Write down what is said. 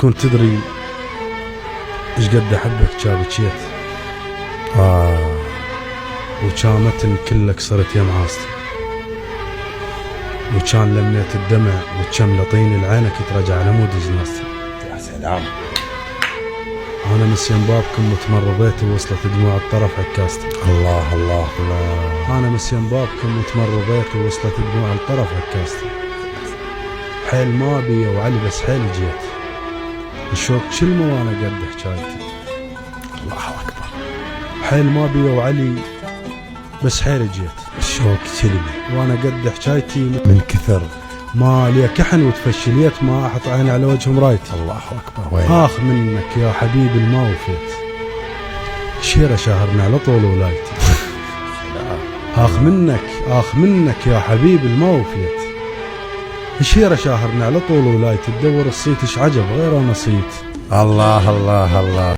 تكون تدري ايش قد احبك جابتشيت وكامتن كلك صرت يم عاصتي، وكان لميت الدمع وكم لطين العينك ترجع على مود جناستي. يا سلام. انا مسيان بابكم وتمر بيتي وصلت دموع الطرف عكاستي. الله الله الله. انا مسيان بابكم وتمر بيتي وصلت دموع الطرف عكاستي. حيل ما بي وعلي بس حيل جيت، الشوق كلمة وانا قد حكايتي. الله اكبر. حيل ما بي وعلي بس حيل جيت، الشوق كلمة وانا قد حكايتي من كثر ما لي كحن وتفشليت ما احط عيني على وجه مرايتي. الله اكبر. وين اخ منك يا حبيبي الما وفيت، شيرة شهرنا على طول ولايتي. اخ منك يا حبيبي الما وفيت، شيرة شهرنا على طول ولايتي، تدور الصيت ايش عجب غير نصيت. الله الله الله.